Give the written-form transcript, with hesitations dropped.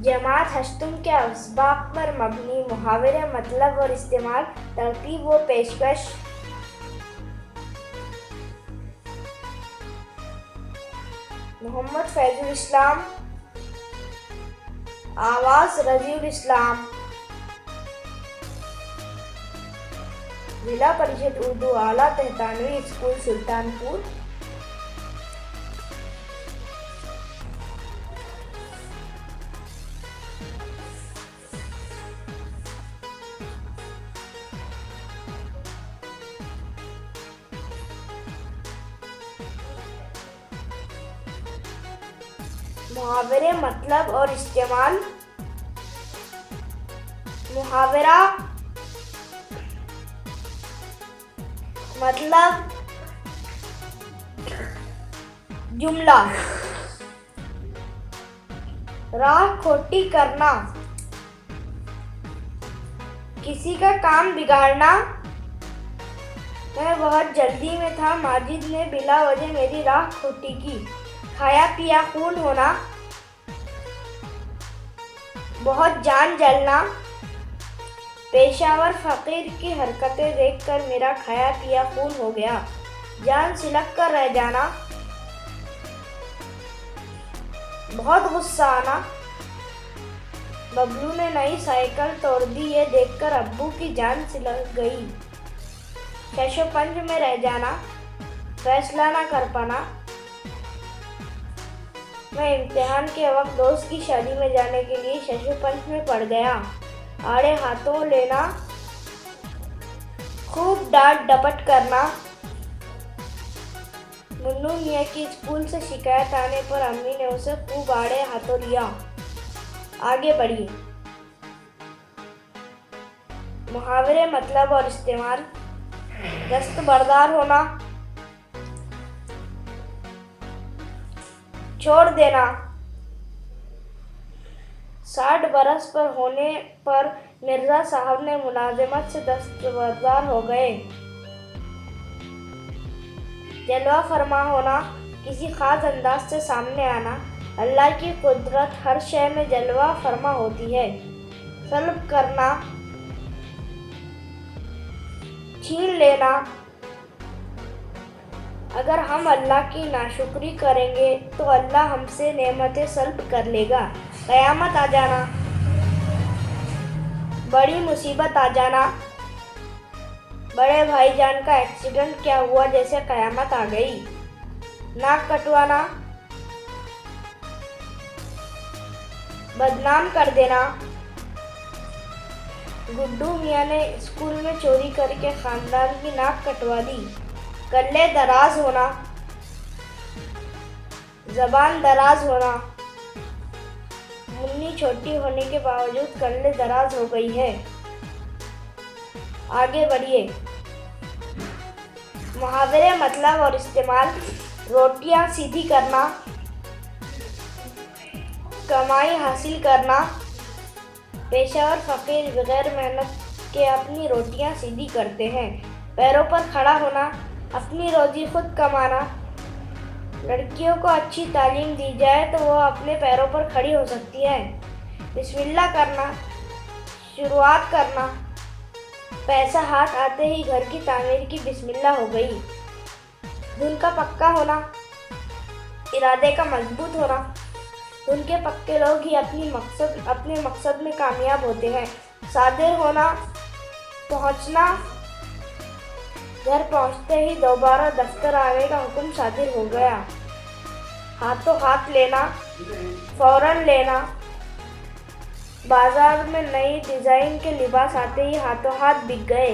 जमात हश्तुम के असबाब पर मबनी मुहावरे मतलब और इस्तेमाल तरतीब व पेशकश। मोहम्मद फैजुल इस्लाम, आवाज़ रजीउल इस्लाम, जिला परिषद उर्दू आला तहतानवी स्कूल सुल्तानपुर। मुहावरे मतलब और इस्तेमाल। मुहावरा मतलब जुमला। राह खोटी करना, किसी का काम बिगाड़ना। मैं बहुत जल्दी में था, माजिद ने बिला वजह मेरी राह खोटी की। खाया पिया खून होना, बहुत जान जलना। पेशावर फकीर की हरकतें देखकर मेरा खाया पिया खून हो गया। जान सिलक कर रह जाना, बहुत गुस्सा आना। बबलू ने नई साइकिल तोड़ दी, ये देखकर अब्बू की जान सिलक गई। शशोपंज में रह जाना, फैसला ना कर पाना। मैं इम्तिहान के वक्त दोस्त की शादी में जाने के लिए शशोपंज में पड़ गया। आड़े हाथों लेना, खूब डांट डपट करना। मुन्नू मियाँ की स्कूल से शिकायत आने पर अम्मी ने उसे खूब आड़े हाथों लिया। आगे बढ़िए। मुहावरे मतलब और इस्तेमाल। दस्तबरदार होना, छोड़ देना। 60 बरस पर होने पर मिर्जा साहब ने मुलाजिमत से दस्तबरदार हो गए। जलवा फरमा होना, किसी खास अंदाज से सामने आना। अल्लाह की कुदरत हर शय में जलवा फरमा होती है। सल्ब करना, छीन लेना। अगर हम अल्लाह की नाशुक्री करेंगे तो अल्लाह हमसे नेमतें सल्ब कर लेगा। क़यामत आ जाना, बड़ी मुसीबत आ जाना। बड़े भाईजान का एक्सीडेंट क्या हुआ जैसे क़यामत आ गई। नाक कटवाना, बदनाम कर देना। गुड्डू मियाँ ने स्कूल में चोरी करके खानदान की नाक कटवा दी। कल्ले दराज होना, जबान दराज होना। मुन्नी छोटी होने के बावजूद कल्ले दराज हो गई है। आगे बढ़िए। मुहावरे मतलब और इस्तेमाल। रोटियां सीधी करना, कमाई हासिल करना। पेशावर फकीर बगैर मेहनत के अपनी रोटियां सीधी करते हैं। पैरों पर खड़ा होना, अपनी रोजी खुद कमाना। लड़कियों को अच्छी तालीम दी जाए तो वो अपने पैरों पर खड़ी हो सकती है। बिस्मिल्लाह करना, शुरुआत करना। पैसा हाथ आते ही घर की तामीर की बिस्मिल्लाह हो गई। धुन का पक्का होना, इरादे का मजबूत होना। धुन के पक्के लोग ही अपने मकसद में कामयाब होते हैं। सादिर होना, पहुंचना। घर पहुंचते ही दोबारा दफ्तर आने का हुक्म सादिर हो गया। हाथों हाथ लेना, फौरन लेना। बाजार में नई डिज़ाइन के लिबास आते ही हाथों हाथ बिक गए।